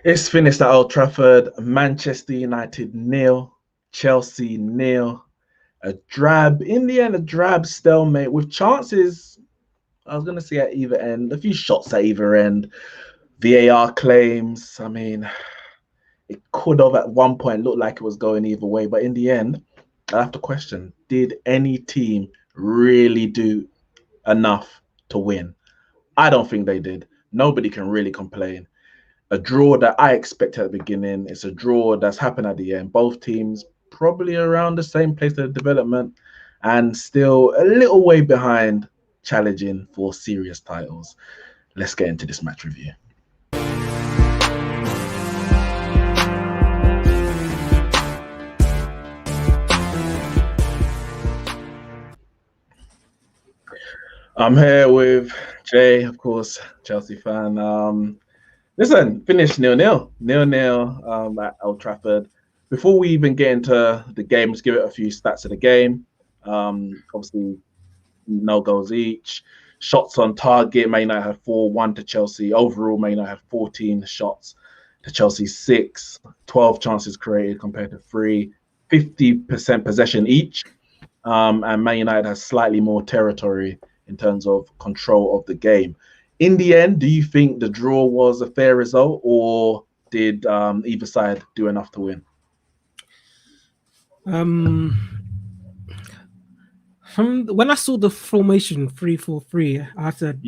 It's finished at Old Trafford. Manchester United nil, Chelsea nil. A drab, in the end, a drab stalemate with chances. I was going to say at either end, a few shots at either end. VAR claims. I mean, it could have at one point looked like it was going either way, but in the end, I have to question: did any team really do enough to win? I don't think they did. Nobody can really complain. A draw that I expect at the beginning. It's a draw that's happened at the end. Both teams probably around the same place of development and still a little way behind challenging for serious titles. Let's get into this match review. I'm here with Jay, of course, Chelsea fan. Listen, finished 0-0 at Old Trafford. Before we even get into the game, let's give it a few stats of the game. Obviously, no goals each. Shots on target, Man United had 4-1 to Chelsea. Overall, Man United had 14 shots to Chelsea 6. 12 chances created compared to 3. 50% possession each. And Man United has slightly more territory in terms of control of the game. In the end, do you think the draw was a fair result, or did either side do enough to win? From when I saw the formation 3-4-3, I said,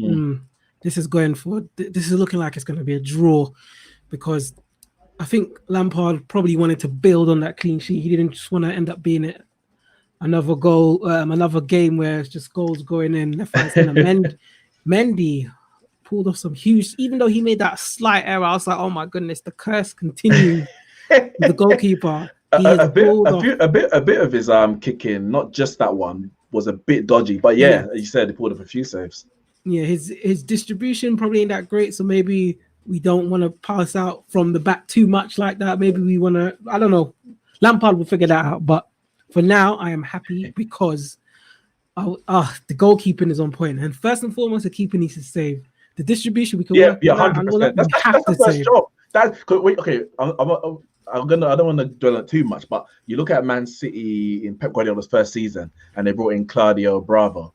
"This is going for. This is looking like it's going to be a draw," because I think Lampard probably wanted to build on that clean sheet. He didn't just want to end up being another goal, another game where it's just goals going in left, right, center. Mendy pulled off some huge, even though he made that slight error. I was like, oh my goodness, the curse continues with the goalkeeper. A bit of his kicking, not just that one, was a bit dodgy. But yeah, as you said, he pulled up a few saves. Yeah, his distribution probably ain't that great. So maybe we don't want to pass out from the back too much like that. Maybe we want to, I don't know. Lampard will figure that out. But for now, I am happy because the goalkeeping is on point. And first and foremost, the keeper needs to save. The distribution, we can work 100%. That's the first job. I don't want to dwell on too much, but you look at Man City in Pep Guardiola's first season, and they brought in Claudio Bravo,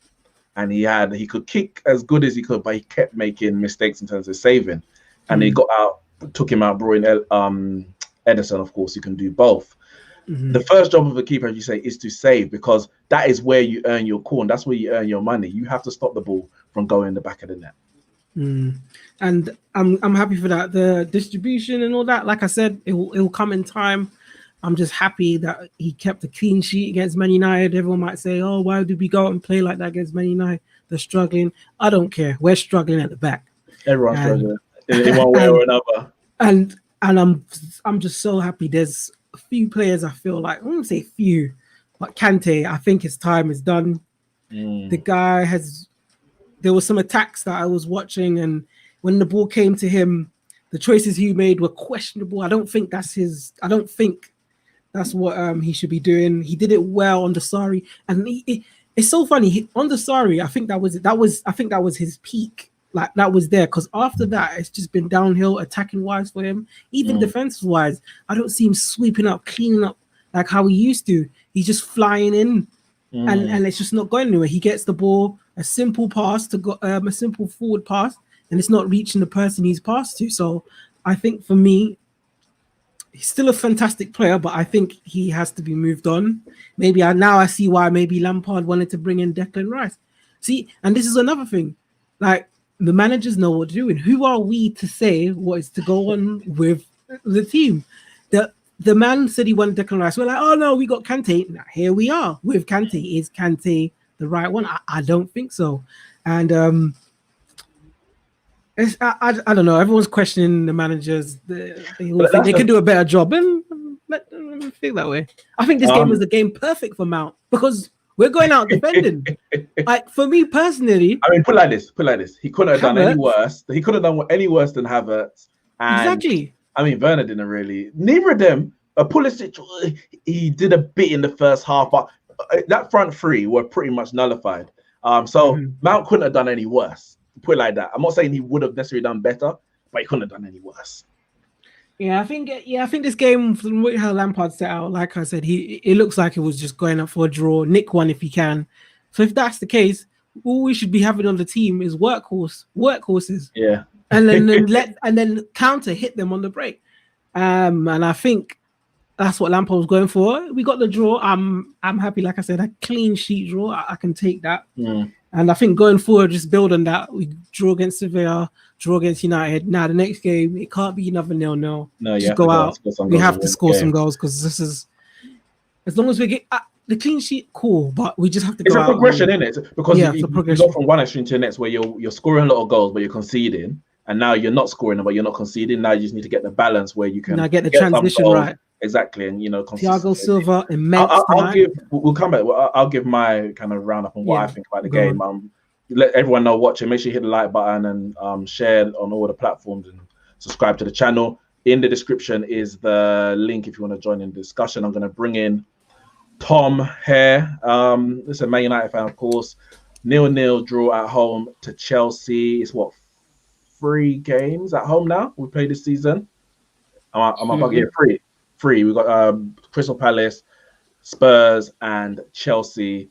and he could kick as good as he could, but he kept making mistakes in terms of saving, and he took him out, brought in Edison, of course, who can do both. The first job of a keeper, as you say, is to save, because that is where you earn your corn. That's where you earn your money. You have to stop the ball from going in the back of the net. And I'm happy for that. The distribution and all that, like I said, it will come in time. I'm just happy that he kept a clean sheet against Man United. Everyone might say, "Oh, why did we go out and play like that against Man United? They're struggling." I don't care. We're struggling at the back. Everyone's struggling in one way or another. And I'm just so happy. There's a few players I feel like, I won't say few, but Kante, I think his time is done. The guy has. There were some attacks that I was watching, and when the ball came to him, the choices he made were questionable. I don't think that's what he should be doing. He did it well on the Sarri, and it's so funny. On the Sarri, I think that was his peak. Like that was there, because after that, it's just been downhill attacking wise for him. Even defensive wise, I don't see him sweeping up, cleaning up like how he used to. He's just flying in, and it's just not going anywhere. He gets the ball. A simple pass to go, a simple forward pass, and it's not reaching the person he's passed to. So I think for me, he's still a fantastic player, but I think he has to be moved on. Maybe I see why maybe Lampard wanted to bring in Declan Rice. See, and this is another thing. Like, the managers know what to do, and who are we to say what is to go on with the team? The man said he wanted Declan Rice. We're like, oh no, we got Kante. Now here we are with Kante. Is Kante the right one? I don't think so. And I don't know. Everyone's questioning the managers. They think they could do a better job, and let them feel that way. I think this game was the game perfect for Mount, because we're going out defending. Like, for me personally, I mean, put like this. He couldn't have done any worse. He couldn't have done any worse than Havertz. Exactly. I mean, Werner didn't really. Neither of them. Pulisic, he did a bit in the first half, but that front three were pretty much nullified. So Mount couldn't have done any worse. Put it like that. I'm not saying he would have necessarily done better, but he couldn't have done any worse. Yeah, I think this game from how Lampard set out, like I said, it looks like it was just going up for a draw, nick one if he can. So if that's the case, all we should be having on the team is workhorses, Yeah. and then counter hit them on the break. And I think that's what Lampard was going for. We got the draw. I'm happy. Like I said, a clean sheet draw. I can take that. Mm. And I think going forward, just build on that. We draw against Sevilla, draw against United. Now the next game, it can't be another 0-0. No, just go out. We have to score some goals because this is, as long as we get the clean sheet, cool. But we just have to. It's go a progression, out isn't it? Because you go from one extreme to the next, where you're scoring a lot of goals, but you're conceding, and now you're not scoring them, but you're not conceding. Now you just need to get the balance where you can now get the transition right. Exactly, and Thiago Silva immense. We'll come back. I'll give my kind of roundup on what I think about the game. Let everyone know watching. Make sure you hit the like button and share on all the platforms and subscribe to the channel. In the description is the link if you want to join in the discussion. I'm going to bring in Tom here. This is a Man United fan, of course. 0-0 draw at home to Chelsea. It's what, 3 games at home now we played this season. I'm about to get 3. We've got Crystal Palace, Spurs, and Chelsea.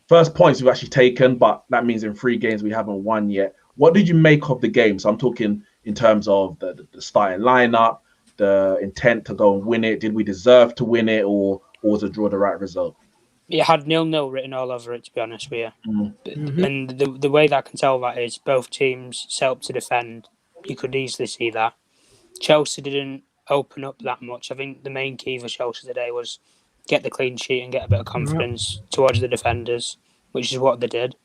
First points we've actually taken, but that means in 3 games we haven't won yet. What did you make of the game? So I'm talking in terms of the starting lineup, the intent to go and win it. Did we deserve to win it, or was a draw the right result? It had 0-0 written all over it, to be honest with you. Mm-hmm. And the way that I can tell that is both teams set up to defend. You could easily see that. Chelsea didn't open up that much. I think the main key for Chelsea today was get the clean sheet and get a bit of confidence towards the defenders, which is what they did.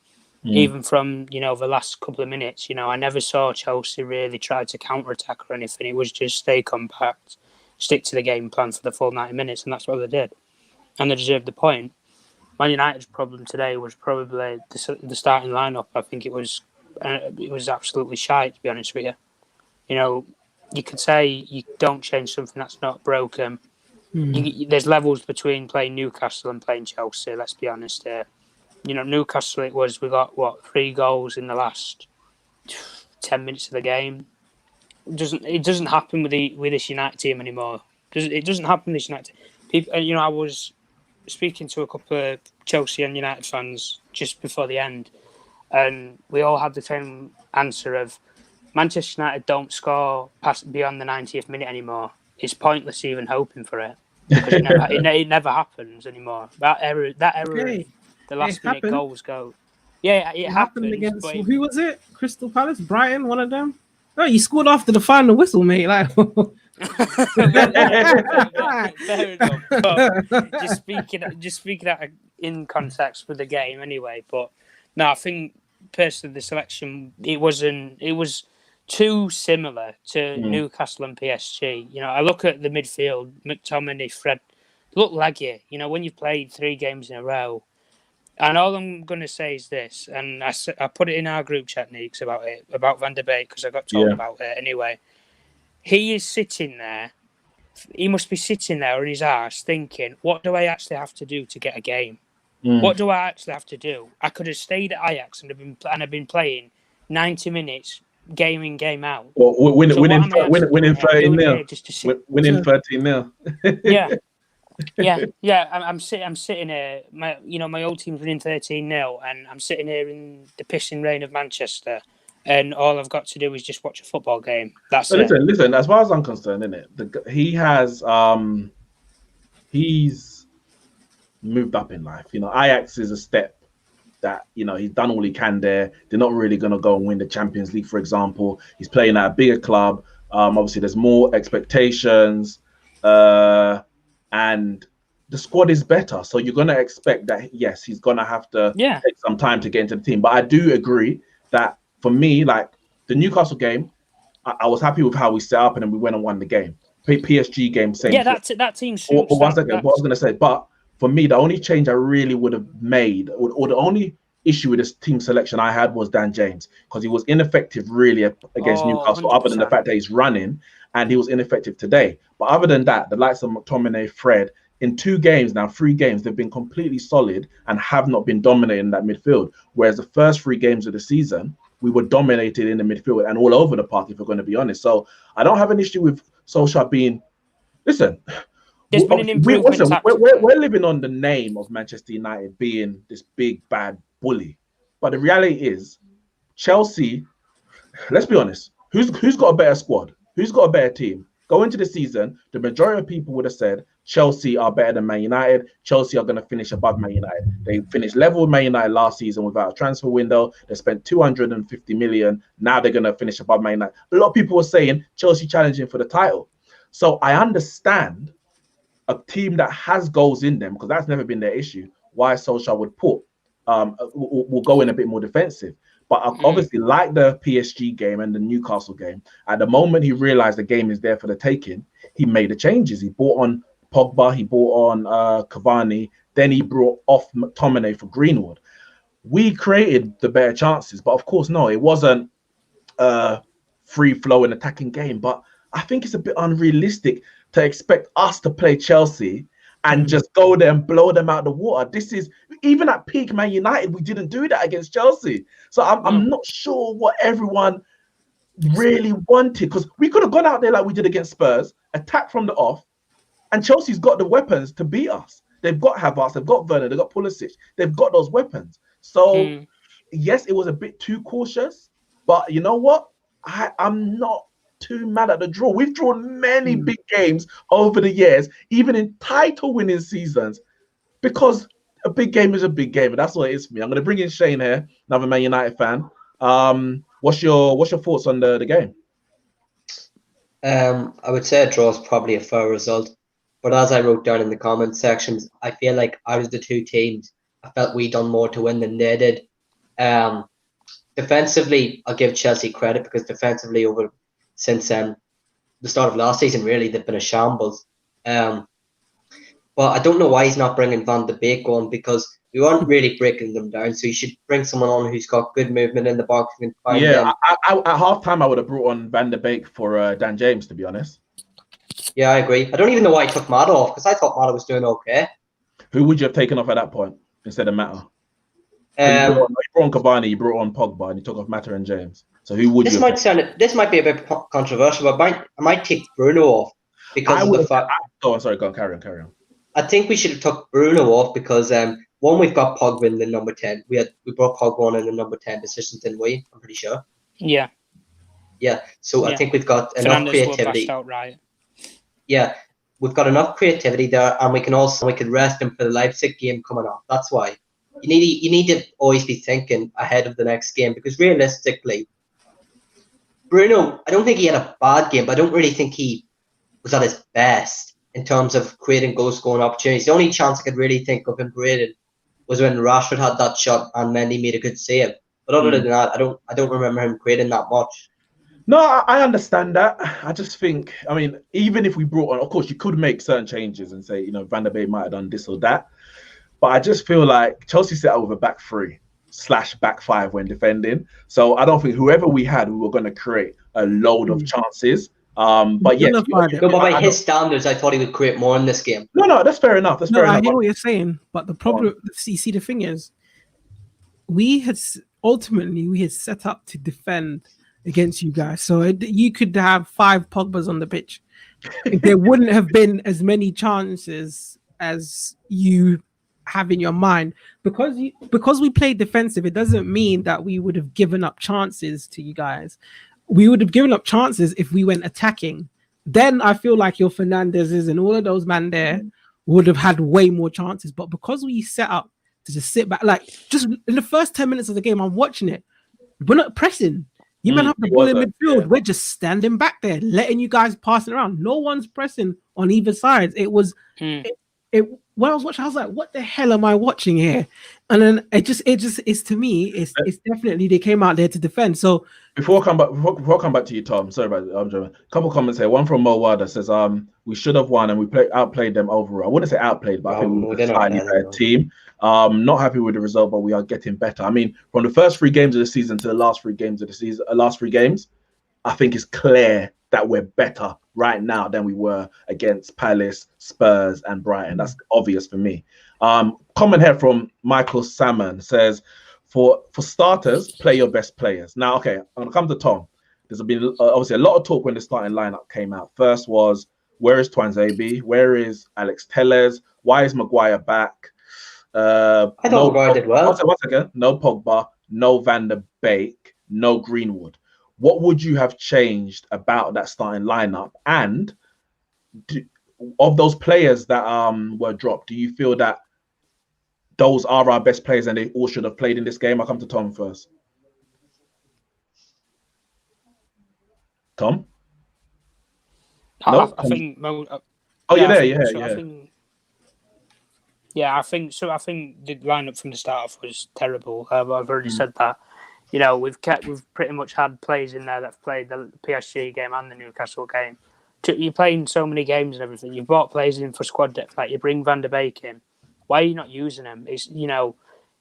Even from, the last couple of minutes, I never saw Chelsea really try to counter-attack or anything. It was just stay compact, stick to the game plan for the full 90 minutes, and that's what they did. And they deserved the point. Man United's problem today was probably the starting lineup. I think it was absolutely shite, to be honest with you. You could say you don't change something that's not broken. There's levels between playing Newcastle and playing Chelsea, let's be honest here. Newcastle, we got 3 goals in the last 10 minutes of the game. It doesn't happen with this United team anymore. It doesn't happen with this United team. People, I was speaking to a couple of Chelsea and United fans just before the end, and we all had the same answer of Manchester United don't score past beyond the 90th minute anymore. It's pointless even hoping for it because it never happens anymore. That error, okay. The last minute goals go. Yeah, it happened against who was it? Crystal Palace, Brighton, one of them. Oh, you scored after the final whistle, mate. Like, fair enough. But just speaking out in context with the game, anyway. But no, I think personally the selection it was too similar to Newcastle and PSG. I look at the midfield, McTominay, Fred, look laggy. When you've played 3 games in a row. And all I'm going to say is this, and I put it in our group chat, Neeks, about Van der Beek, because I got told about it anyway. He is sitting there, he must be sitting there on his arse thinking, what do I actually have to do to get a game? What do I actually have to do? I could have stayed at Ajax and have been playing 90 minutes, game in, game out. Well, winning 13-0. Winning 13-0. Yeah. I'm sitting here. My old team's winning 13-0, and I'm sitting here in the pissing rain of Manchester, and all I've got to do is just watch a football game. That's it. Listen. As far as I'm concerned, he has he's moved up in life. Ajax is a step that he's done all he can there. They're not really going to go and win the Champions League, for example. He's playing at a bigger club. Obviously, there's more expectations. And the squad is better. So you're going to expect that, yes, he's going to have to take some time to get into the team. But I do agree that, for me, like the Newcastle game, I was happy with how we set up and then we went and won the game. PSG game, same. Yeah, that team suits. One second, what I was going to say. But for me, the only change I really would have made, or the only issue with this team selection I had was Dan James, because he was ineffective really against Newcastle, 100%. Other than the fact that he's running. And he was ineffective today. But other than that, the likes of McTominay, Fred, in 2 games now, 3 games, they've been completely solid and have not been dominating that midfield. Whereas the first 3 games of the season, we were dominated in the midfield and all over the park, if we're going to be honest. So I don't have an issue with Solskjaer being, listen, There's been an improvement listen, tactically. we're living on the name of Manchester United being this big bad bully, but the reality is Chelsea. Let's be honest. Who's got a better squad? Who's got a better team? Going into the season, the majority of people would have said Chelsea are better than Man United. Chelsea are going to finish above Man United. They finished level with Man United last season without a transfer window. They spent 250 million. Now they're going to finish above Man United. A lot of people were saying Chelsea challenging for the title. So I understand a team that has goals in them, because that's never been their issue, why Solskjaer would put will go in a bit more defensive. But obviously, like the PSG game and the Newcastle game, at the moment he realized the game is there for the taking, he made the changes. He brought on Pogba, he brought on Cavani, then he brought off McTominay for Greenwood. We created the better chances, but of course, no, it wasn't a free-flowing attacking game. But I think it's a bit unrealistic to expect us to play Chelsea and just go there and blow them out of the water. This is, even at peak Man United, we didn't do that against Chelsea. So I'm not sure what everyone really wanted, because we could have gone out there like we did against Spurs, attacked from the off, and Chelsea's got the weapons to beat us. They've got Havertz, they've got Werner, they've got Pulisic, they've got those weapons. So yes, it was a bit too cautious, but you know what? I'm not too mad at the draw. We've drawn many big games over the years, even in title-winning seasons, because a big game is a big game, and that's what it is for me. I'm going to bring in Shane here, another Man United fan. What's your thoughts on the game? I would say a draw is probably a fair result, but as I wrote down in the comment sections, I feel like out of the two teams, I felt we done more to win than they did. Defensively, I'll give Chelsea credit, because defensively since the start of last season, really, they've been a shambles. But I don't know why he's not bringing Van de Beek on, because we weren't really breaking them down. So you should bring someone on who's got good movement in the box. And find them. At half time, I would have brought on Van de Beek for Dan James, to be honest. Yeah, I agree. I don't even know why he took Mata off, because I thought Mata was doing okay. Who would you have taken off at that point instead of Mata? You brought on Cavani, you brought on Pogba, and you took off Mata and James. So who would this might be a bit controversial, but I might take Bruno off, because of the fact. Oh, sorry, go on, carry on. I think we should have took Bruno off, because one, we've got Pogba in the number 10. We brought Pogba on in the number 10 position, didn't we? I'm pretty sure. Yeah. So I think we've got enough creativity. Right. Yeah, we've got enough creativity there, and we can rest him for the Leipzig game coming up. That's why you need to always be thinking ahead of the next game, because realistically, Bruno, I don't think he had a bad game, but I don't really think he was at his best in terms of creating goal-scoring opportunities. The only chance I could really think of him creating was when Rashford had that shot and Mendy made a good save. But other than that, I don't remember him creating that much. No, I understand that. I just think, I mean, even if we brought on, of course, you could make certain changes and say, Van der Beek might have done this or that. But I just feel like Chelsea set up with a back 3/back 5 when defending. So I don't think whoever we had, we were going to create a load of chances. But yeah, by his standards, I thought he would create more in this game. No, that's fair enough. I hear what you're saying, but the problem, see, the thing is, we had set up to defend against you guys, so you could have 5 Pogbas on the pitch. There wouldn't have been as many chances as you have in your mind, because we played defensive. It doesn't mean that we would have given up chances to you guys. We would have given up chances if we went attacking. Then I feel like your Fernandez's and all of those man there would have had way more chances. But because we set up to just sit back, like just in the first 10 minutes of the game, I'm watching it. We're not pressing. You men have the ball in midfield. Yeah. We're just standing back there, letting you guys pass it around. No one's pressing on either side. It was when I was watching, I was like, what the hell am I watching here? And then it just is, to me, it's definitely they came out there to defend. So before I come back to you, Tom, sorry about that. A couple of comments here. One from Mo Wada says, we should have won and we outplayed them overall. I wouldn't say outplayed, but I think we were a slightly better team. Not happy with the result, but we are getting better. I mean, from the first 3 games of the season to the last 3 games of the season, I think it's clear that we're better right now than we were against Palace, Spurs, and Brighton. That's obvious for me. Comment here from Michael Salmon says, for starters, play your best players. Now, okay, I'm going to come to Tom. there's been obviously a lot of talk when the starting lineup came out. First was, where is Twanzebe? Where is Alex Telles? Why is Maguire back? I thought Maguire did well. One second. No Pogba, no Van der Beek, no Greenwood. What would you have changed about that starting lineup? And of those players that were dropped, do you feel that those are our best players and they all should have played in this game? I'll come to Tom first. Tom? No? I think. You're there. I think the lineup from the start off was terrible. I've already said that. You know, we've pretty much had players in there that have played the PSG game and the Newcastle game. You're playing so many games and everything. You've brought players in for squad depth. Like, you bring Van der Beek in. Why are you not using him? It's, you know,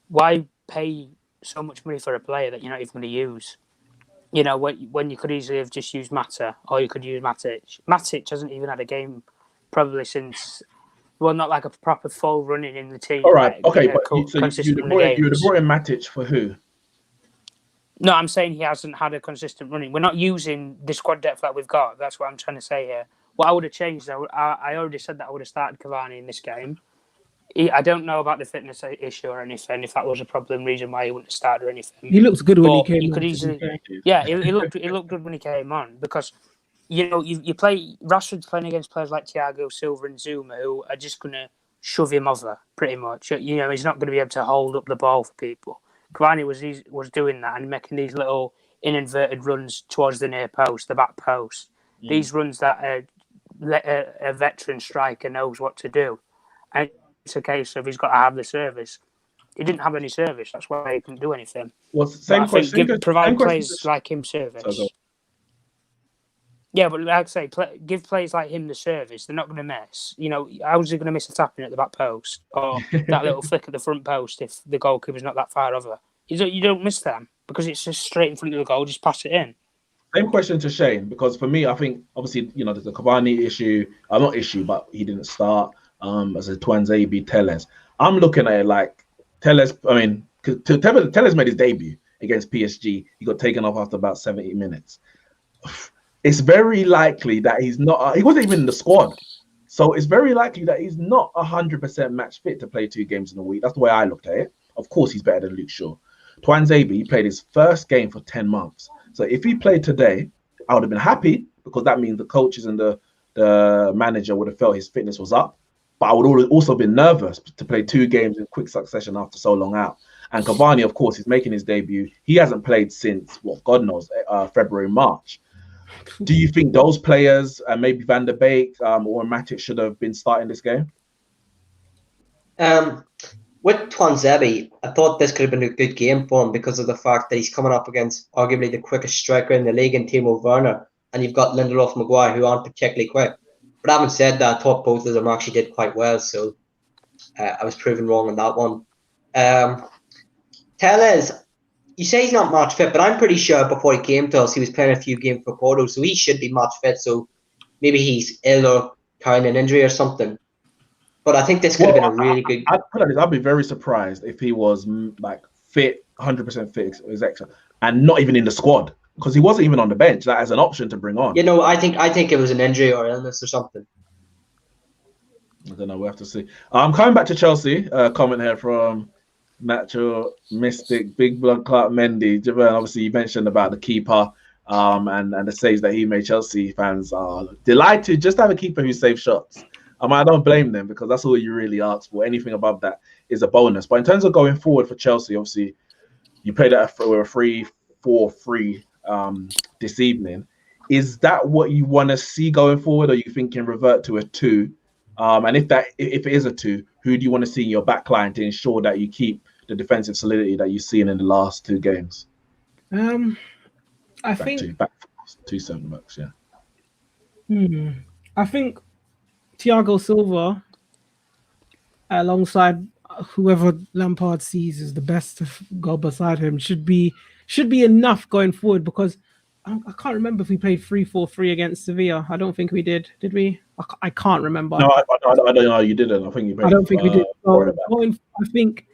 why pay so much money for a player that you're not even going to use? You know, when you could easily have just used Mata, or you could use Matic. Matic hasn't even had a game probably since, well, not like a proper full running in the team. All right, like, okay, but you would have brought in Matic for who? No, I'm saying he hasn't had a consistent running. We're not using the squad depth that we've got. That's what I'm trying to say here. What I would have changed, I already said that I would have started Cavani in this game. I don't know about the fitness issue or anything, if that was a problem, reason why he wouldn't have started or anything. He looked good when he came on. He looked good when he came on, because, you know, you play, Rashford's playing against players like Thiago Silva and Zuma, who are just going to shove him over, pretty much. You know, he's not going to be able to hold up the ball for people. Cavani was doing that and making these little inverted runs towards the near post, the back post. These runs that a veteran striker knows what to do. And it's a case of he's got to have the service. He didn't have any service. That's why he couldn't do anything. Well, same question. Provide players like him service. Yeah, but like I say, give players like him the service. They're not going to miss. You know, how's he going to miss a tapping at the back post or that little flick at the front post if the goalkeeper's not that far over? You don't miss them because it's just straight in front of the goal. Just pass it in. Same question to Shane, because for me, I think obviously, you know, there's the Cavani issue. Not issue, but he didn't start. As a Twanzebe, Telles. I'm looking at it like Telles. I mean, Telles made his debut against PSG. He got taken off after about 70 minutes. It's very likely that he's not. He wasn't even in the squad, so it's very likely that he's not 100% match fit to play 2 games in a week. That's the way I looked at it. Of course, he's better than Luke Shaw. Twanzebe played his first game for 10 months. So if he played today, I would have been happy, because that means the coaches and the manager would have felt his fitness was up. But I would also been nervous to play 2 games in quick succession after so long out. And Cavani, of course, is making his debut. He hasn't played since, God knows, February, March. Do you think those players, maybe Van der Beek or Matic, should have been starting this game? With Twanzebe, I thought this could have been a good game for him because of the fact that he's coming up against arguably the quickest striker in the league in Timo Werner. And you've got Lindelof, Maguire, who aren't particularly quick. But having said that, I thought both of them actually did quite well, so I was proven wrong on that one. Telles, you say he's not match fit, but I'm pretty sure before he came to us, he was playing a few games for Porto, so he should be match fit. So maybe he's ill or carrying an injury or something. But I think this could have been a really good. I'd be very surprised if he was like fit, 100% fit, etc., and not even in the squad, because he wasn't even on the bench. That as an option to bring on. You know, I think it was an injury or illness or something. I don't know. We'll have to see. I'm coming back to Chelsea. Comment here from Natural Mystic, Big Blood Clark Mendy. Javern, obviously, you mentioned about the keeper and the saves that he made. Chelsea fans are delighted just to have a keeper who saves shots. I don't blame them, because that's all you really ask for. Anything above that is a bonus. But in terms of going forward for Chelsea, obviously, you played with a 3-4-3 this evening. Is that what you want to see going forward, or you thinking revert to a 2? And if it is a 2, who do you want to see in your back line to ensure that you keep the defensive solidity that you've seen in the last 2 games? I think 2 7 bucks, yeah. I think Thiago Silva, alongside whoever Lampard sees as the best to go beside him, should be enough going forward, because I can't remember if we played 3-4-3 against Sevilla. I don't think we did. Did we? I can't remember. No, I don't know. You didn't. I think you played. I don't think we did. So I think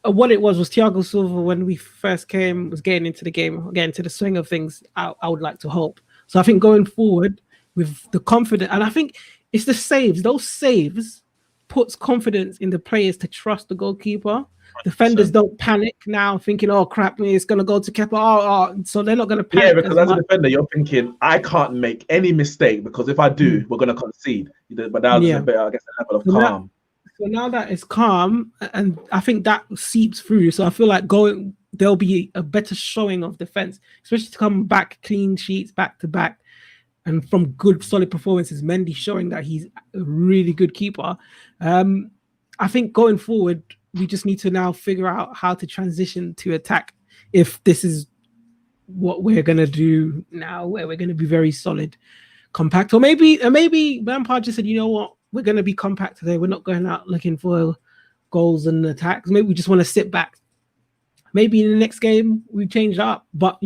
what it was Thiago Silva when we first came was getting into the game, getting into the swing of things. I would like to hope. So I think going forward with the confidence, and I think it's the saves. Those saves puts confidence in the players to trust the goalkeeper. Defenders don't panic now, thinking, "Oh crap, it's gonna go to Kepa." So they're not gonna panic. Yeah, because as a defender, you're thinking, "I can't make any mistake because if I do, we're gonna concede." But now there's a bit, I guess, a level of calm. So now that it's calm, and I think that seeps through. So I feel like there'll be a better showing of defense, especially to come back clean sheets back to back, and from good solid performances. Mendy showing that he's a really good keeper. I think going forward, we just need to now figure out how to transition to attack. If this is what we're gonna do now, where we're gonna be very solid, compact, or maybe Lampard just said, you know what, we're gonna be compact today. We're not going out looking for goals and attacks. Maybe we just want to sit back. Maybe in the next game we change up, but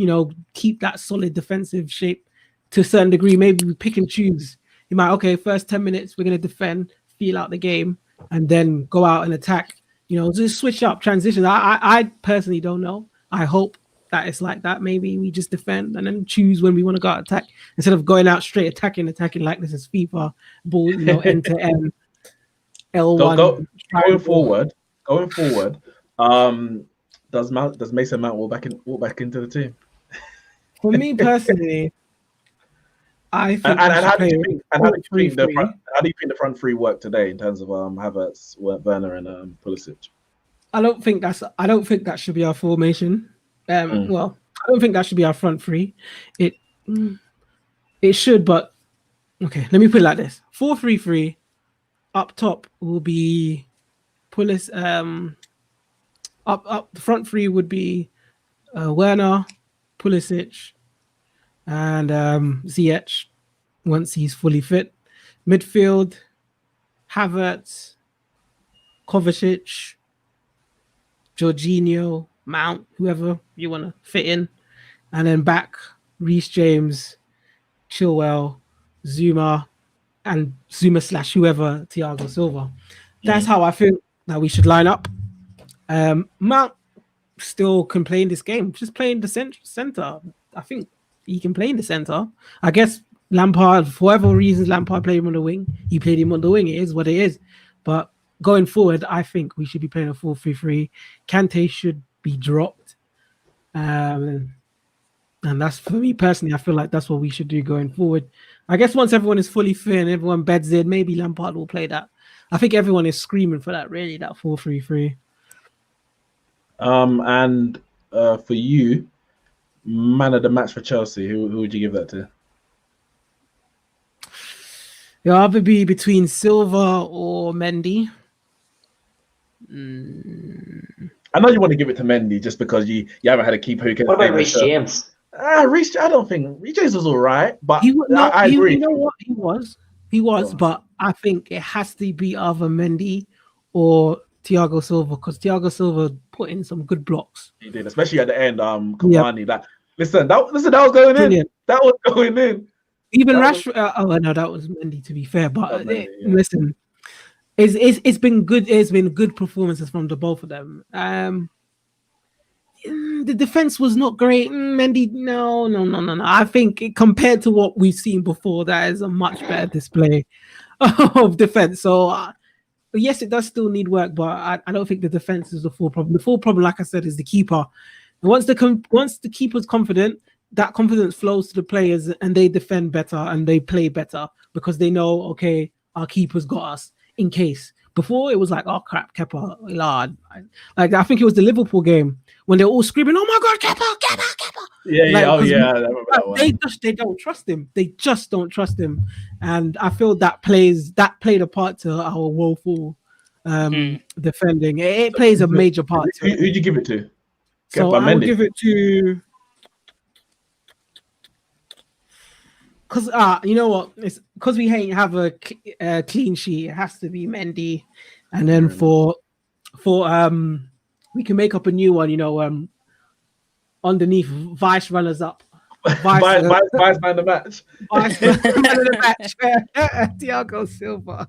keep that solid defensive shape to a certain degree. Maybe we pick and choose. You might first 10 minutes we're gonna defend, feel out the game, and then go out and attack. Just switch up, transition. I personally don't know. I hope that it's like that. Maybe we just defend and then choose when we want to go out attack instead of going out straight attacking like this is FIFA ball, end to end. L1. Going forward. Does Mason Mount walk back into the team? For me personally, I think. How do you think the front three work today in terms of Havertz, Werner, and Pulisic? I don't think that should be our formation. Well, I don't think that should be our front three. It should, but okay. Let me put it like this: 4-3-3. Up top will be Pulisic. Up the front three would be Werner, Pulisic, and Ziyech once he's fully fit. Midfield, Havertz, Kovacic, Jorginho, Mount, whoever you want to fit in. And then back, Reece James, Chilwell, Zuma, and Zuma/whoever, Thiago Silva. That's how I feel that we should line up. Mount still can play in this game, just playing the center. I think he can play in the center. I guess Lampard, for whatever reasons, Lampard played him on the wing. He played him on the wing. It is what it is. But going forward, I think we should be playing a 4-3-3. Kante should be dropped. And that's, for me personally, I feel like that's what we should do going forward. I guess once everyone is fully fit and everyone beds in, maybe Lampard will play that. I think everyone is screaming for that, really, that 4-3-3. And for you, man of the match for Chelsea, who would you give that to? Yeah, I'll be between Silva or Mendy. I know you want to give it to Mendy just because you haven't had a keeper who can. What about Reece James? Reece, I don't think Reece James was all right, but I agree. You know what? He was, but I think it has to be either Mendy or Thiago Silva, because Thiago Silva put in some good blocks. He did, especially at the end. Cavani, that was going in. That was going in. Even Rashford. No, that was Mendy, to be fair. But listen, it's been good. It's been good performances from the both of them. The defense was not great. Mendy, no. I think compared to what we've seen before, that is a much better display of defense. So. Yes, it does still need work, but I don't think the defense is the full problem. The full problem, like I said, is the keeper. And once the keeper's confident, that confidence flows to the players and they defend better and they play better because they know, okay, our keeper's got us in case. Before it was like, oh crap, Kepa, lad. Like I think it was the Liverpool game when they're all screaming, oh my god, Kepa. They don't trust him. They just don't trust him, and I feel that played a part to our woeful defending. It plays a major part. Who'd you give it to? So I would give it to. Because you know what? It's because we have a clean sheet. It has to be Mendy, and then for we can make up a new one. Underneath, vice runners up. Vice man of the match. Vice man of the match. Thiago Silva.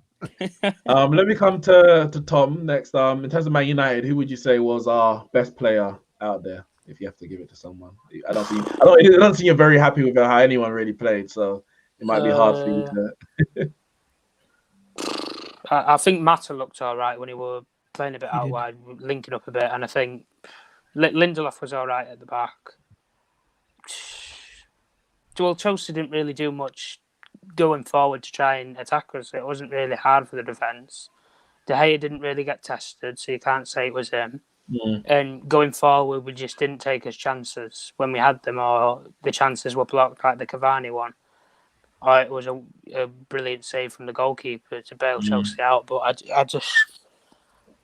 Let me come to Tom next. In terms of Man United, who would you say was our best player out there? If you have to give it to someone, I don't think you're very happy with how anyone really played, so it might be hard for you to. I think Mata looked all right when he were playing a bit out wide, linking up a bit, and I think Lindelof was all right at the back. Well, Chelsea didn't really do much going forward to try and attack us. It wasn't really hard for the defence. De Gea didn't really get tested, so you can't say it was him. And going forward, we just didn't take his chances when we had them, or the chances were blocked, like the Cavani one. Or it was a brilliant save from the goalkeeper to bail Chelsea out. But I just...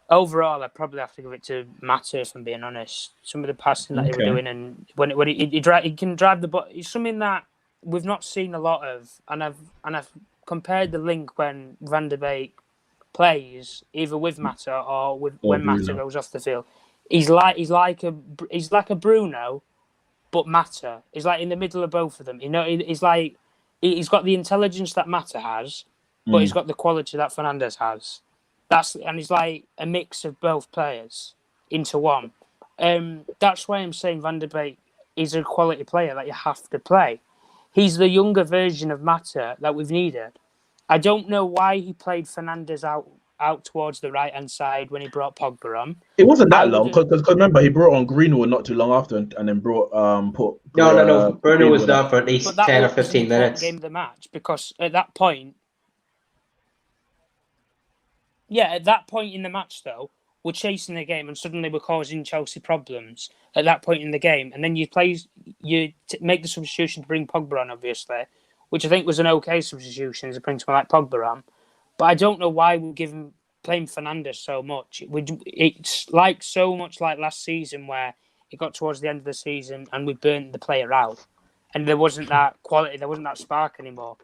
Overall, I'd probably have to give it to Mata, if I'm being honest. Some of the passing that he was doing, and when he can drive the ball, it's something that we've not seen a lot of. And I've compared the link when Van der Beek plays either with Mata or when Mata goes off the field. He's like a Bruno, but Mata. He's like in the middle of both of them. You know, he's got the intelligence that Mata has, but he's got the quality that Fernandes has. And he's like a mix of both players into one. That's why I'm saying Van der Beek is a quality player that you have to play. He's the younger version of Mata that we've needed. I don't know why he played Fernandes out towards the right-hand side when he brought Pogba on. It wasn't that long, because remember, he brought on Greenwood not too long after, and then brought No. Bruno was there for at least 10 or 15 minutes. Game of the match, because at that point... Yeah, at that point in the match, though, we're chasing the game and suddenly we're causing Chelsea problems at that point in the game. And then you make the substitution to bring Pogba on, obviously, which I think was an okay substitution to bring someone like Pogba on. But I don't know why we're playing Fernandes so much. It's like so much like last season, where it got towards the end of the season and we burnt the player out. And there wasn't that quality, there wasn't that spark anymore.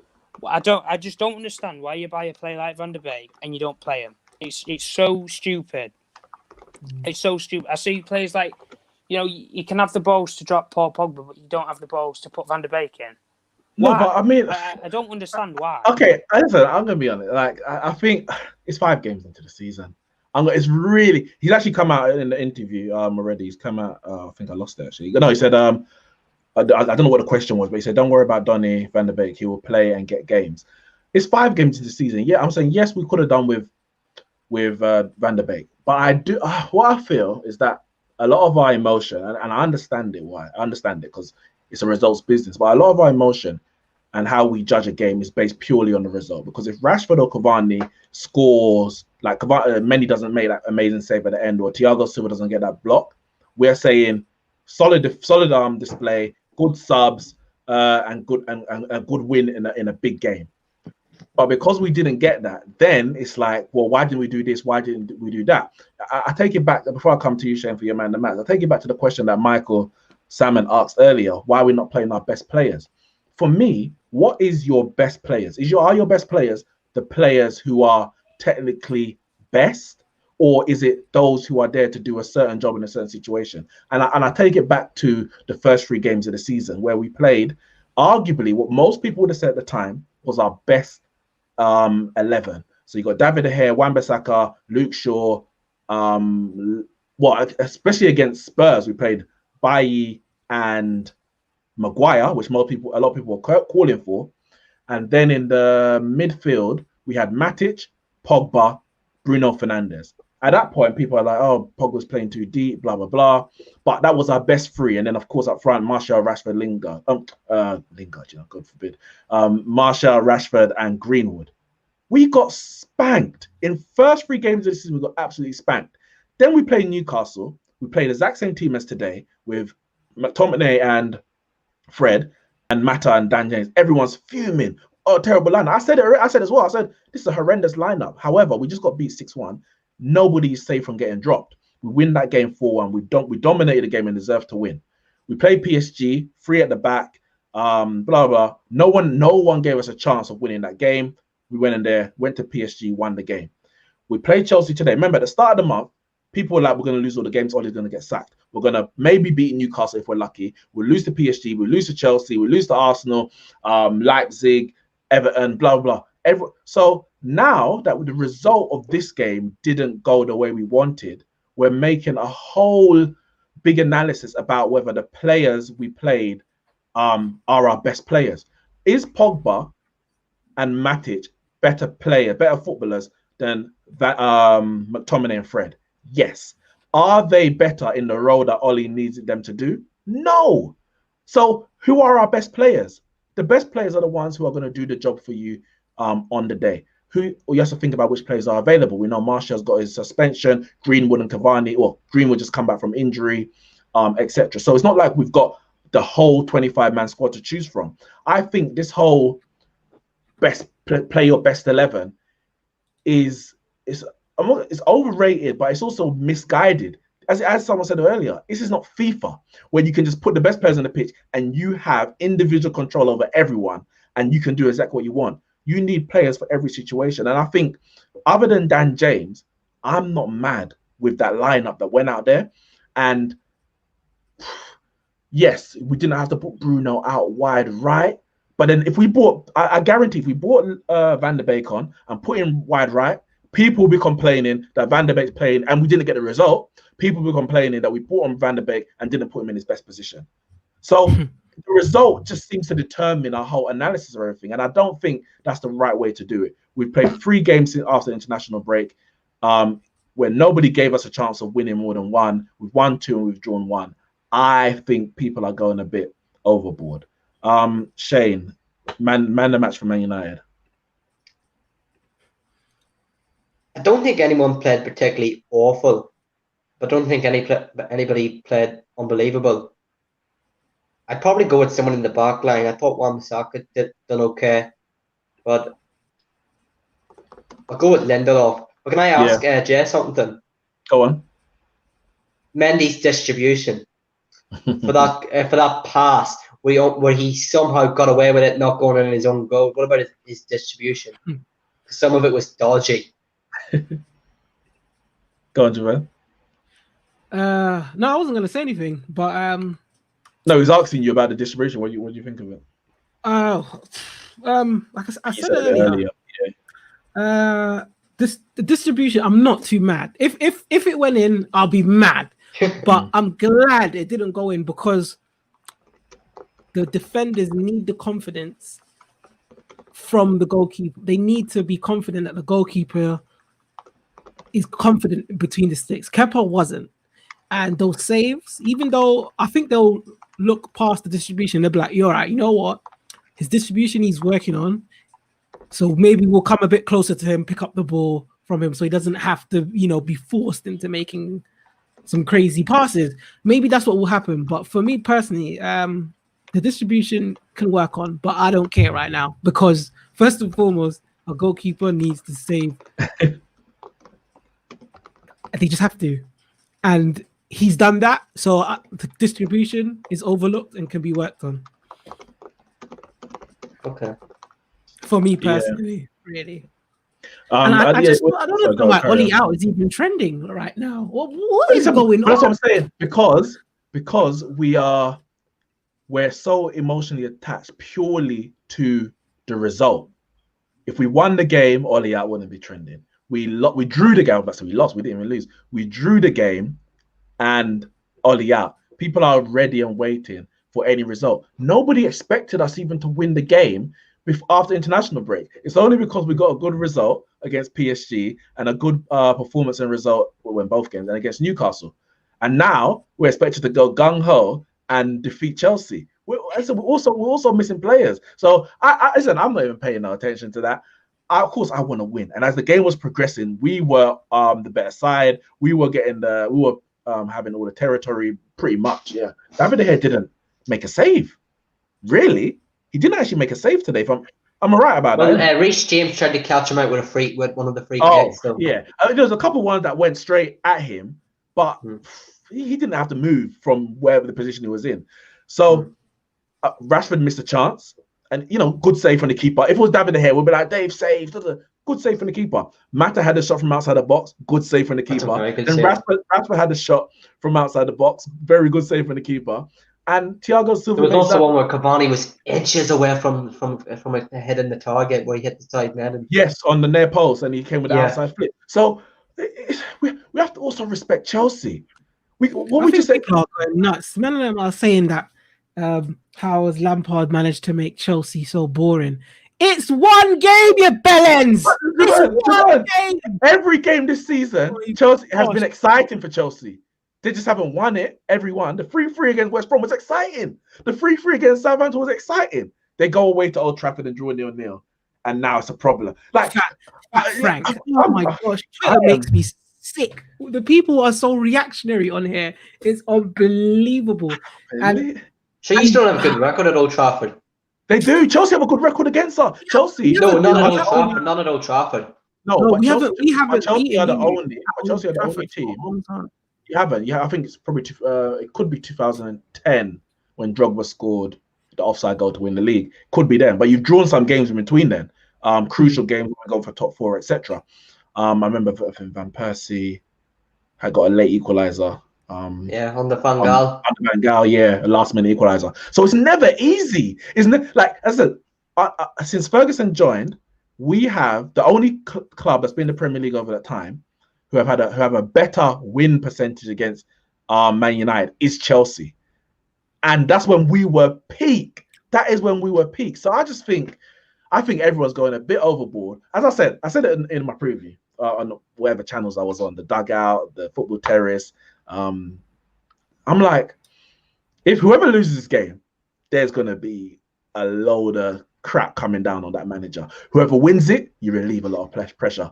I just don't understand why you buy a player like Van der Beek and you don't play him. It's so stupid. It's so stupid. I see players like, you can have the balls to drop Paul Pogba, but you don't have the balls to put Van der Beek in. No, but I mean, I don't understand why. Okay, listen, I'm gonna be honest. Like, I think it's 5 games into the season. He's actually come out in the interview already. He's come out. I think I lost it actually. No, he said I don't know what the question was, but he said, don't worry about Donny Van der Beek. He will play and get games. It's 5 games into the season. Yeah, I'm saying, yes, we could have done with Van der Beek. But I do. What I feel is that a lot of our emotion, and I understand it, why. I understand it because it's a results business. But a lot of our emotion and how we judge a game is based purely on the result. Because if Rashford or Cavani scores, like Mendy doesn't make that amazing save at the end, or Thiago Silva doesn't get that block, we're saying solid display, good subs, and a good win in a big game. But because we didn't get that, then it's like, well, why didn't we do this? Why didn't we do that? I take it back, before I come to you, Shane, for your man the match, I take it back to the question that Michael Salmon asked earlier, why are we not playing our best players? For me, what is your best players? Are your best players the players who are technically best, or is it those who are there to do a certain job in a certain situation? And I take it back to the first 3 games of the season where we played arguably what most people would have said at the time was our best 11. So you got David De Gea, Wan-Bissaka, Luke Shaw. Especially against Spurs, we played Bailly and Maguire, which a lot of people were calling for. And then in the midfield, we had Matic, Pogba, Bruno Fernandes. At that point, people are like, oh, Pogba's playing too deep, blah, blah, blah. But that was our best 3. And then, of course, up front, Martial, Rashford, Lingard, God forbid. Martial, Rashford, and Greenwood. We got spanked. In first 3 games of the season, we got absolutely spanked. Then we played Newcastle. We played the exact same team as today with McTominay and Fred and Mata and Dan James. Everyone's fuming. Oh, terrible lineup. I said as well. I said, this is a horrendous lineup. However, we just got beat 6-1. Nobody is safe from getting dropped. We win that game 4-1. We dominated the game and deserved to win. We played PSG, 3 at the back, blah, blah. No one gave us a chance of winning that game. We went in there, went to PSG, won the game. We played Chelsea today. Remember, at the start of the month, people were like, we're going to lose all the games, Ollie's going to get sacked. We're going to maybe beat Newcastle if we're lucky. We'll lose to PSG, we'll lose to Chelsea, we'll lose to Arsenal, Leipzig, Everton, blah, blah. So Now that the result of this game didn't go the way we wanted, we're making a whole big analysis about whether the players we played are our best players. Is Pogba and Matic better footballers than McTominay and Fred? Yes. Are they better in the role that Ollie needs them to do? No. So who are our best players? The best players are the ones who are going to do the job for you on the day. You have to think about which players are available. We know Martial's got his suspension, Greenwood and Cavani, or Greenwood just come back from injury, etc. So it's not like we've got the whole 25-man squad to choose from. I think this whole play your best 11 is overrated, but it's also misguided. As someone said earlier, this is not FIFA where you can just put the best players on the pitch and you have individual control over everyone and you can do exactly what you want. You need players for every situation. And I think other than Dan James, I'm not mad with that lineup that went out there. And yes, we didn't have to put Bruno out wide right. But then if we bought, I guarantee if we bought Van der Beek on and put him wide right, people will be complaining that Van der Beek's playing and we didn't get the result. People will be complaining that we bought on Van der Beek and didn't put him in his best position. So the result just seems to determine our whole analysis of everything. And I don't think that's the right way to do it. We've played 3 games after the international break where nobody gave us a chance of winning more than one. We've won 2 and we've drawn 1. I think people are going a bit overboard. Shane, man the match for Man United. I don't think anyone played particularly awful, but I don't think anybody played unbelievable. I'd probably go with someone in the back line. I thought Wan-Bissaka done okay, but I'll go with Lindelof. But can I ask Jay something? Go on. Mendy's distribution for that pass where he somehow got away with it, not going in his own goal. What about his distribution? Some of it was dodgy. Go on, Javel. No, I wasn't going to say anything, but no, he's asking you about the distribution. What do you think of it? Like I said earlier. The distribution, I'm not too mad. If it went in, I'll be mad. But I'm glad it didn't go in because the defenders need the confidence from the goalkeeper. They need to be confident that the goalkeeper is confident between the sticks. Kepa wasn't. And those saves, even though I think they'll look past the distribution, they'll be like, you're right, you know what? His distribution he's working on. So maybe we'll come a bit closer to him, pick up the ball from him so he doesn't have to, be forced into making some crazy passes. Maybe that's what will happen. But for me personally, the distribution can work on, but I don't care right now because first and foremost, a goalkeeper needs to save. They just have to. And he's done that. So the distribution is overlooked and can be worked on. Okay. For me personally, really. And I don't know why Ollie out is even trending right now. What is going on? That's what I'm saying. Because we're so emotionally attached purely to the result. If we won the game, Ollie out wouldn't be trending. We drew the game, so we lost. We didn't even lose. We drew the game, and Ollie out. People are ready and waiting for any result. Nobody expected us even to win the game after international break. It's only because we got a good result against PSG and a good performance and result in both games and against Newcastle. And now we're expected to go gung-ho and defeat Chelsea. We're also missing players. So listen, I'm not even paying no attention to that. Of course, I want to win. And as the game was progressing, we were the better side. We were having all the territory pretty much. Yeah, David De Gea didn't make a save. Really, he didn't actually make a save today. If I'm right about that. Well, Reece James tried to catch him out with one of the free kicks. So. Yeah, there was a couple ones that went straight at him, but he didn't have to move from wherever the position he was in. So Rashford missed a chance. And, good save from the keeper. If it was David De Gea, we'd be like, Dave saved. Good save from the keeper. Mata had a shot from outside the box. Good save from the keeper. Then Rashford had a shot from outside the box. Very good save from the keeper. and Thiago Silva. There was also one where Cavani was inches away from hitting the target where he hit the side net. Yes, on the near post, and he came with the outside flip. So we have to also respect Chelsea. What would you say? People are going nuts. None of them are saying that how has Lampard managed to make Chelsea so boring? It's one game, you bellends. Game. Every game this season, Chelsea has been exciting for Chelsea. They just haven't won it. Every one. The 3-3 against West Brom was exciting. The 3-3 against Southampton was exciting. They go away to Old Trafford and draw 0-0, and now it's a problem. Like Frank, oh my gosh, Twitter makes me sick. The people are so reactionary on here. It's unbelievable. And so you still have a good record at Old Trafford. They do. Chelsea have a good record against us. Chelsea. No, not at Old Trafford. Not at Old Trafford. No, we haven't. Chelsea are the only team. You haven't. Yeah, I think it's probably it could be 2010 when Drogba scored the offside goal to win the league. Could be then, but you've drawn some games in between then. Crucial games going for top four, etc. I remember Van Persie had got a late equaliser. On the Van Gaal. Van Gaal, a last minute equaliser. So it's never easy, isn't it? Like I said, since Ferguson joined, we have the only club that's been in the Premier League over that time who have a better win percentage against Man United is Chelsea, and that's when we were peak. That is when we were peak. So I think everyone's going a bit overboard. As I said it in my preview on whatever channels I was on, the Dugout, the Football Terrace. I'm like, if whoever loses this game, there's going to be a load of crap coming down on that manager. Whoever wins it, you relieve a lot of pressure.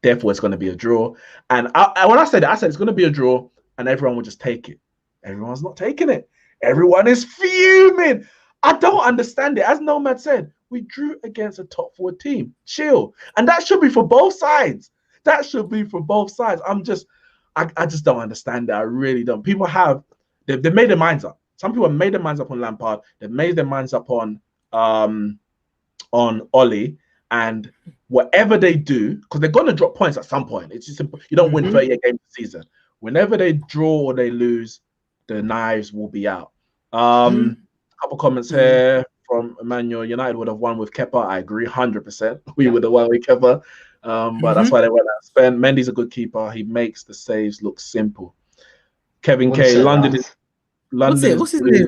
Therefore, it's going to be a draw. And when I said it's going to be a draw, and everyone will just take it. Everyone's not taking it. Everyone is fuming. I don't understand it. As Nomad said, we drew against a top 4 team. Chill. And that should be for both sides. I just don't understand that. I really don't. People they've made their minds up. Some people have made their minds up on Lampard. They've made their minds up on Ollie. And whatever they do, because they're going to drop points at some point. It's just simple. You don't win 38 games a season. Whenever they draw or they lose, the knives will be out. Couple comments here from Emmanuel. United would have won with Kepa. I agree, 100%. We would have won with Kepa. But that's why they went out. Spend. Mendy's a good keeper. He makes the saves look simple. Kevin K. London. What's his name?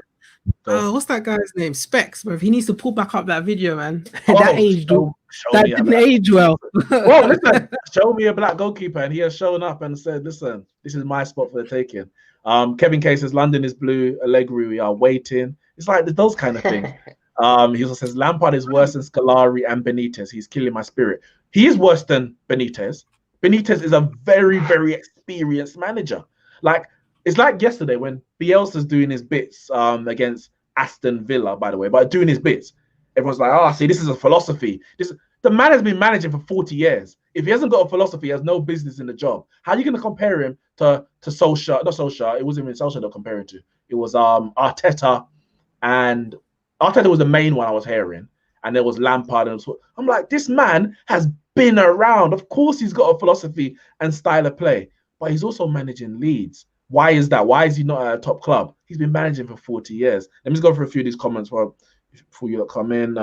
What's that guy's name? Specs, bro. He needs to pull back up that video, man. That aged that didn't age well. Well, listen, show me a black goalkeeper, and he has shown up and said, "Listen, this is my spot for the taking." Kevin K says, "London is blue. Allegri, we are waiting." It's like those kind of things. He also says Lampard is worse than Scolari and Benitez. He's killing my spirit. He is worse than Benitez. Benitez is a very, very experienced manager. Like, it's like yesterday when Bielsa's doing his bits against Aston Villa, by the way, but doing his bits. Everyone's like, see, this is a philosophy. The man has been managing for 40 years. If he hasn't got a philosophy, he has no business in the job. How are you going to compare him to Solskjaer? Not Solskjaer. It wasn't even Solskjaer they're comparing to. It was Arteta, and Arteta was the main one I was hearing. And there was Lampard. I'm like, this man has been around. Of course, he's got a philosophy and style of play, but he's also managing Leeds. Why is that? Why is he not at a top club? He's been managing for 40 years. Let me just go through a few of these comments before you come in.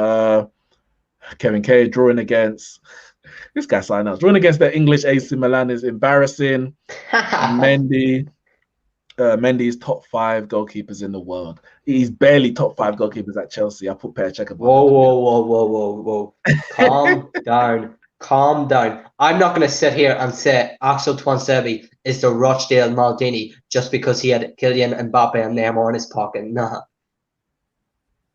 Kevin K drawing against this guy signed up. Drawing against the English AC Milan is embarrassing. Mendy's top 5 goalkeepers in the world. He's barely top 5 goalkeepers at Chelsea. I put Peter Checker. Whoa. Calm down. I'm not going to sit here and say Axel Tuanzebe is the Rochdale Maldini just because he had Kylian Mbappe and Neymar in his pocket. Nah.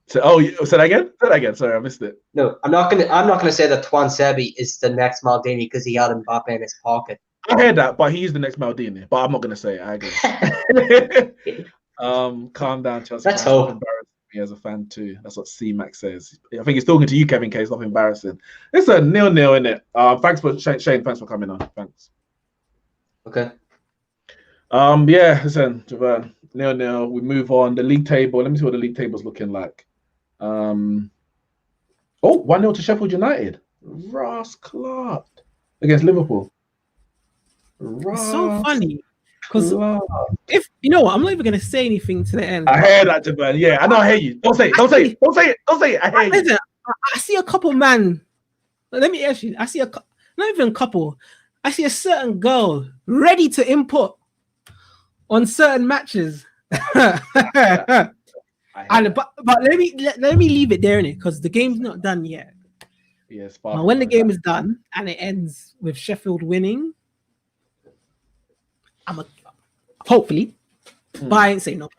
Say that again? Say that again. Sorry, I missed it. No, I'm not gonna say that Tuanzebe is the next Maldini because he had Mbappe in his pocket. I heard that, but he's the next Maldini. But I'm not gonna say it. I agree. Calm down, Chelsea. Let's hope. Embarrassing me as a fan too. That's what C-Max says. I think he's talking to you, Kevin K. It's not embarrassing. It's a 0-0, isn't it? Thanks for Shane. Thanks for coming on. Thanks. Okay. Listen, Javan, 0-0. We move on. The league table. Let me see what the league table's looking like. 1-0 to Sheffield United. Ross Clark against Liverpool. It's so funny. Because if you know what, I'm not even gonna say anything to the end. I hear that, Javan. Yeah, I know. I hear you. Don't say it. Don't say it. Don't say it. Don't say it. I hear you. I see a couple man. Let me actually. I see not even a couple. I see a certain girl ready to input on certain matches. But let me leave it there in it because the game's not done yet. Yes. When the game is done and it ends with Sheffield winning, hopefully, but I ain't saying no.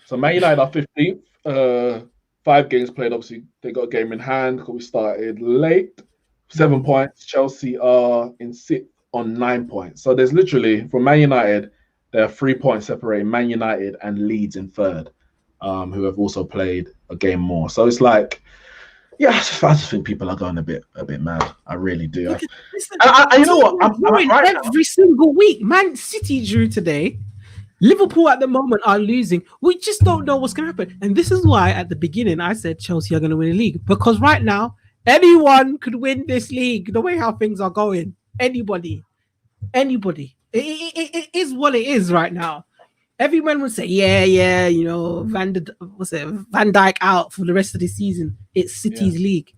So Man United are 15th. 5 games played. Obviously, they got a game in hand because we started late. 7 points. Chelsea are in 6th on 9 points. So there's literally, for Man United, there are 3 points separating Man United and Leeds in 3rd, who have also played a game more. So it's like, yeah, I just think people are going a bit mad. I really do. Listen, you know what? I'm right every single week. Man City drew today. Liverpool at the moment are losing. We just don't know what's going to happen. And this is why at the beginning I said Chelsea are going to win the league. Because right now, anyone could win this league the way how things are going. Anybody. It is what it is right now. Everyone would say, yeah, you know, Van Dijk out for the rest of the season. It's City's league.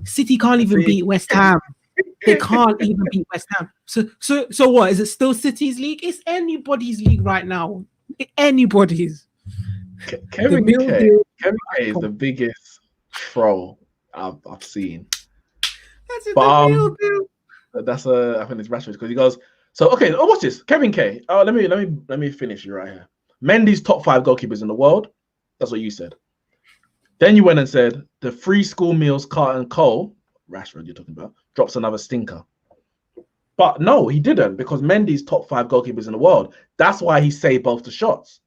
City can't even beat West Ham. They can't even beat West Ham. So what? Is it still City's league? It's anybody's league right now. Anybody's. Kevin K is the biggest troll I've seen. That's it. I think it's Rashford because he goes. So okay, watch this. Kevin K. Oh, let me finish you right here. Mendy's top 5 goalkeepers in the world. That's what you said. Then you went and said the free school meals Carlton Cole, Rashford you're talking about, drops another stinker. But no, he didn't because Mendy's top 5 goalkeepers in the world. That's why he saved both the shots.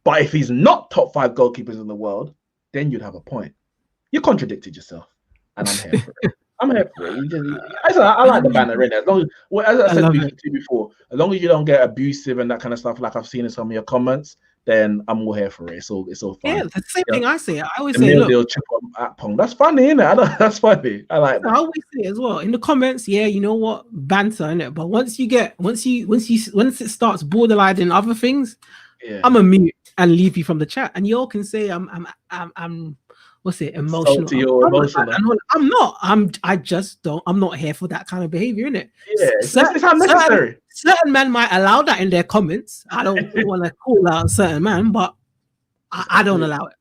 But if he's not top 5 goalkeepers in the world, then you'd have a point. You contradicted yourself, and I'm here for it. I'm here for it. I like the banner in there. As long as, as I said to you before, as long as you don't get abusive and that kind of stuff, like I've seen in some of your comments, then I'm all here for it. It's all fun. Yeah, the same thing I say. I always say, look, that's funny, isn't it? That's funny. I like that. I always say as well in the comments. Yeah, you know what, banter, innit? But once it starts borderlining other things, I'm a mute and leave you from the chat, and you all can say I'm what's it, emotional. I'm not. I just don't. I'm not here for that kind of behavior, innit? Yeah, it's unnecessary. Certain men might allow that in their comments. I don't want to call out a certain man, but I don't allow it.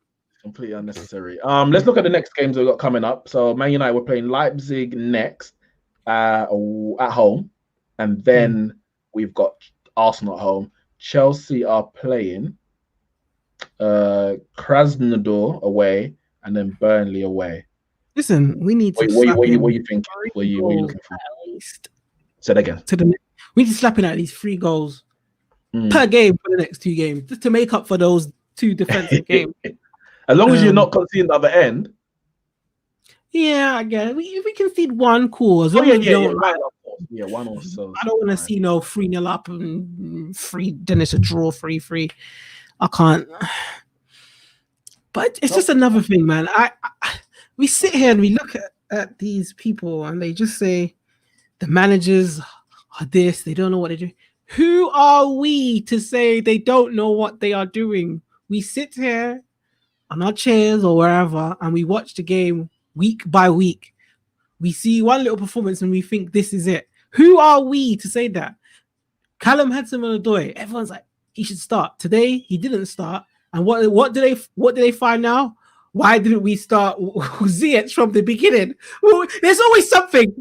Completely unnecessary. Let's look at the next games we've got coming up. So Man United we're playing Leipzig next at home, and then we've got Arsenal at home. Chelsea are playing Krasnodar away, and then Burnley away. Listen, we need to. What are you thinking? What are you looking for? Say that again. We need to slap in at least 3 goals per game for the next 2 games, just to make up for those 2 defensive games. As long as you're not conceding the other end. Yeah, again, if we concede 1, cool. As long as you don't. Yeah, 1 or so. I don't want to see no 3-0 up and 3. Then it's a draw 3-3. I can't. But it's just another thing, man. We sit here and we look at these people and they just say the managers are this, they don't know what they're doing. Who are we to say they don't know what they are doing? We sit here on our chairs or wherever and we watch the game week by week. We see one little performance and we think this is it. Who are we to say that? Callum Hudson-Odoi, everyone's like, he should start. Today, he didn't start. And what do they find now? Why didn't we start Ziyech from the beginning? Well, there's always something.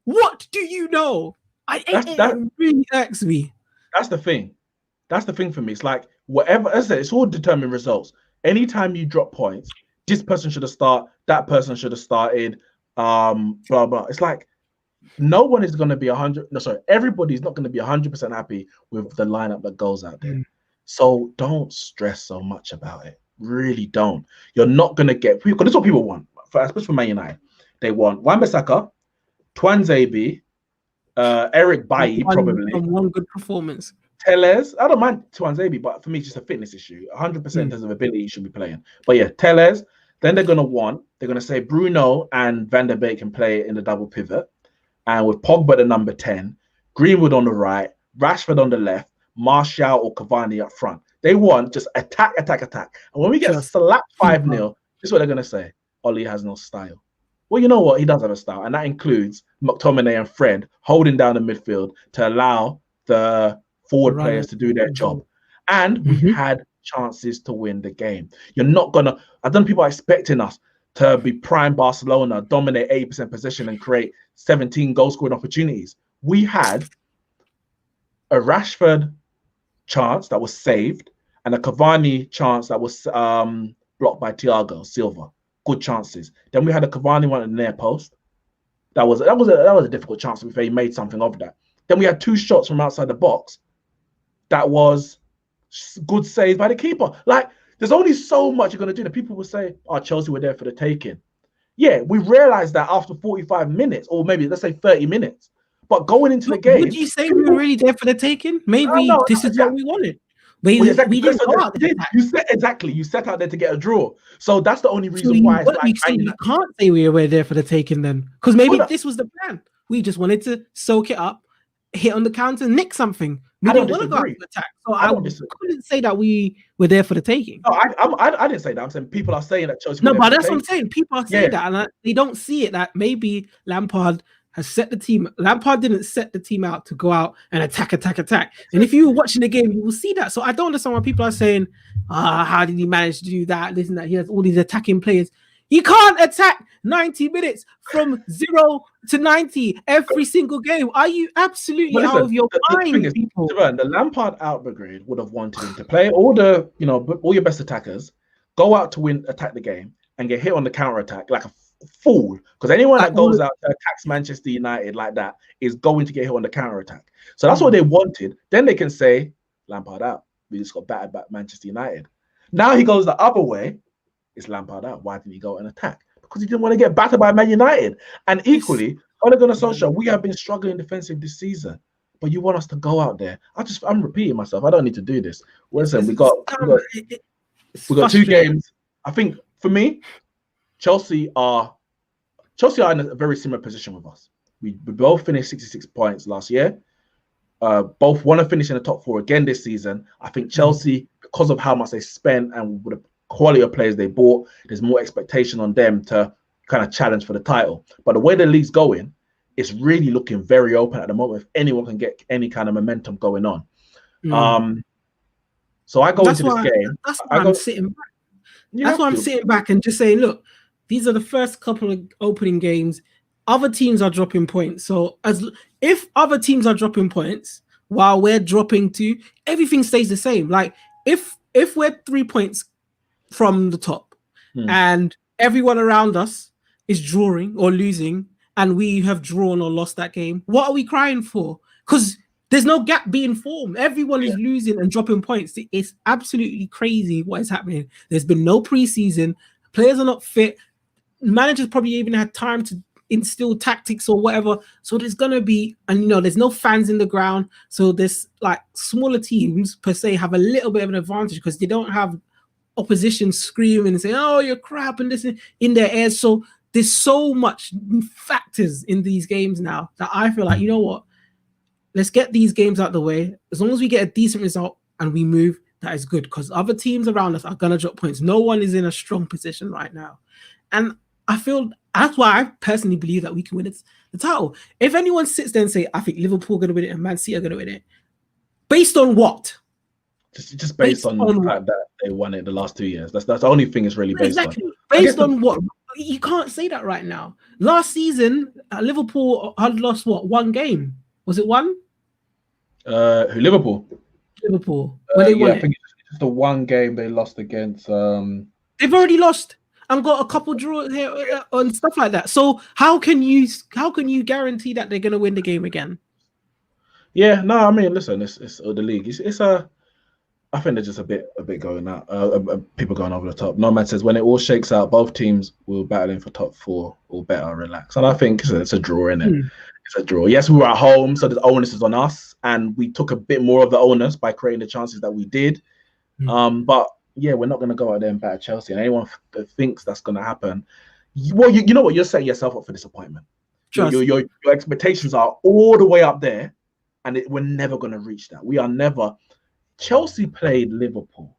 What do you know? It really irks me. That's the thing. That's the thing for me. It's like whatever. As I said, it's all determined results. Anytime you drop points, this person should have started. That person should have started. Blah blah. It's like no one is going to be 100. No, sorry. Everybody's not going to be 100% happy with the lineup that goes out there. So don't stress so much about it. Really don't. You're not going to get. Because this is what people want. Especially for Man United, they want Wan-Bissaka, Tuanzebe, Eric Bailly, probably one good performance. Tellez, I don't mind Tuanzebe, but for me, it's just a fitness issue. 100% in terms of ability, he should be playing. But yeah, Tellez. Then they're going to say Bruno and Van der Beek can play in the double pivot. And with Pogba the number 10, Greenwood on the right, Rashford on the left, Martial or Cavani up front. They want just attack. And when we get Just slapped 5-0, super. this is what they're going to say. Ollie has no style. Well, you know what? He does have a style, and that includes McTominay and Fred holding down the midfield to allow the forward players to do their job. And we had chances to win the game. You're not going to... I don't know, people are expecting us to be prime Barcelona, dominate 80% possession and create 17 goal-scoring opportunities. We had a Rashford chance that was saved and a Cavani chance that was blocked by Thiago Silva. Good chances. Then we had a Cavani one in the near post. That was a difficult chance. To be fair, he made something of that. Then we had 2 shots from outside the box. That was good save by the keeper. Like, there's only so much you're going to do. The people will say, "Oh, Chelsea were there for the taking." Yeah, we realized that after 45 minutes, or maybe let's say 30 minutes. But going into the game, would you say we were really there for the taking? Maybe this is what we wanted. We didn't go out there. You set out there to get a draw. So that's the only reason why. You can't say we were there for the taking then, because maybe this was the plan. We just wanted to soak it up, hit on the counter, nick something. We didn't want to go out to attack. So I couldn't say that we were there for the taking. No, I didn't say that. I'm saying people are saying that Chelsea. No, but that's what I'm saying. People are saying that, and they don't see it. That maybe Lampard has set the team. Lampard didn't set the team out to go out and attack. And if you were watching the game, you will see that. So I don't understand why people are saying, how did he manage to do that? This and that. He has all these attacking players. You can't attack 90 minutes from 0 to 90 every single game. Are you absolutely out of your mind, people? The Lampard out brigade would have wanted him to play all your best attackers, go out to attack the game, and get hit on the counter attack like a fool. Because anyone that goes out to attack Manchester United like that is going to get hit on the counter attack. So that's what they wanted. Then they can say, Lampard out. We just got battered by Manchester United. Now he goes the other way. It's Lampard out. Why didn't he go and attack? Because he didn't want to get battered by Man United. And equally, Ole Gunnar Solskjaer, we have been struggling defensive this season. But you want us to go out there. I'm repeating myself. I don't need to do this. Listen, we got 2 games. I think for me, Chelsea are in a very similar position with us. We both finished 66 points last year. Both want to finish in the top 4 again this season. I think Chelsea, because of how much they spent and with the quality of players they bought, there's more expectation on them to kind of challenge for the title. But the way the league's going, it's really looking very open at the moment. If anyone can get any kind of momentum going on. So I go into this game. That's why I'm sitting back. That's why I'm sitting back and just saying, look, these are the first couple of opening games. Other teams are dropping points. So if other teams are dropping points while we're dropping 2, everything stays the same. Like if we're 3 points from the top and everyone around us is drawing or losing and we have drawn or lost that game, what are we crying for? Because there's no gap being formed. Everyone is losing and dropping points. It's absolutely crazy what is happening. There's been no preseason. Players are not fit. Managers probably even had time to instill tactics or whatever. So there's going to be, and there's no fans in the ground. So there's like smaller teams per se have a little bit of an advantage because they don't have opposition screaming and saying, "Oh, you're crap," and this in their ears. So there's so much factors in these games now that I feel like, you know what? Let's get these games out the way. As long as we get a decent result and we move, that is good because other teams around us are going to drop points. No one is in a strong position right now. And I feel that's why I personally believe that we can win the title. If anyone sits there and say, I think Liverpool are going to win it and Man City are going to win it, based on what? Just based on the fact that they won it the last 2 years. That's the only thing it's really based on. Based on what? You can't say that right now. Last season, Liverpool had lost what? 1 game. Was it 1? Liverpool. When they won I think it's just the 1 game they lost against. They've already lost and got a couple draws here and stuff like that. So how can you guarantee that they're going to win the game again? Yeah, no, I mean, listen, it's the league. I think they're just a bit going out. People going over the top. No man says when it all shakes out, both teams will battling for top 4 or better. Relax, and I think it's a draw, isn't it? It's a draw. Yes, we were at home, so the onus is on us, and we took a bit more of the onus by creating the chances that we did. But yeah, we're not going to go out there and batter Chelsea. And anyone that thinks that's going to happen, well, you know what? You're setting yourself up for disappointment. Your expectations are all the way up there, and we're never going to reach that. We are never. Chelsea played Liverpool,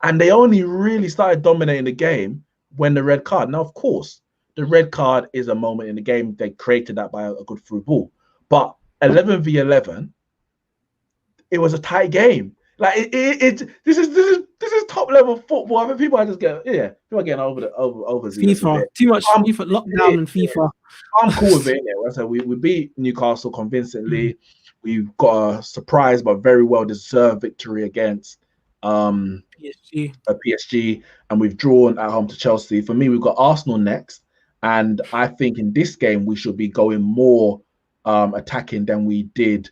and they only really started dominating the game when the red card. Now, of course, the red card is a moment in the game. They created that by a good through ball, but 11v11, it was a tight game. Like this is top level football. I mean, people are just getting over FIFA. Too much FIFA lockdown and FIFA. I'm cool with it. Yeah. So we beat Newcastle convincingly. We got a surprise but very well deserved victory against PSG, and we've drawn at home to Chelsea. For me, we've got Arsenal next, and I think in this game we should be going more attacking than we did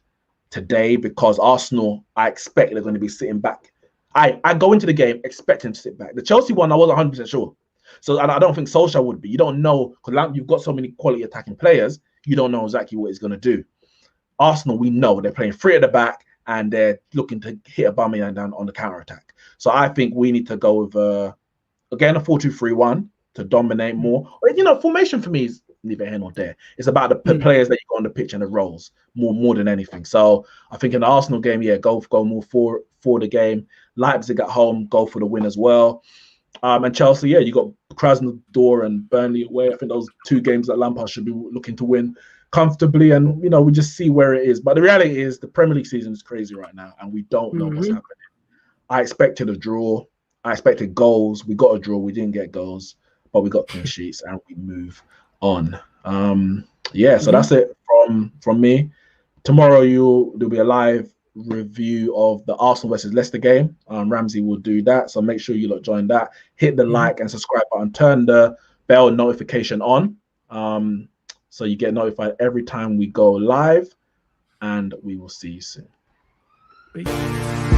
today, because Arsenal, I expect they're going to be sitting back. I go into the game expecting to sit back. The Chelsea one, I wasn't 100% sure. So I don't think Solskjaer would be. You don't know, because you've got so many quality attacking players, you don't know exactly what he's going to do. Arsenal, we know they're playing three at the back and they're looking to hit Aubameyang down on the counter attack. So I think we need to go with again a 4-2-3-1 to dominate more. Formation for me is neither here nor there. It's about the players that you got on the pitch and the roles more than anything. So I think in the Arsenal game, go more for the game. Leipzig at home, go for the win as well. And Chelsea, you got Krasnodar and Burnley away. I think those two games that Lampard should be looking to win comfortably, and we just see where it is. But the reality is the Premier League season is crazy right now, and we don't know what's happening. I expected a draw. I expected goals. We got a draw. We didn't get goals, but we got clean sheets, and we move on. So that's it from me. Tomorrow there'll be a live review of the Arsenal versus Leicester game. Ramsey will do that, so make sure you join that. Hit the like and subscribe button. Turn the bell notification on, so you get notified every time we go live. And we will see you soon. Peace.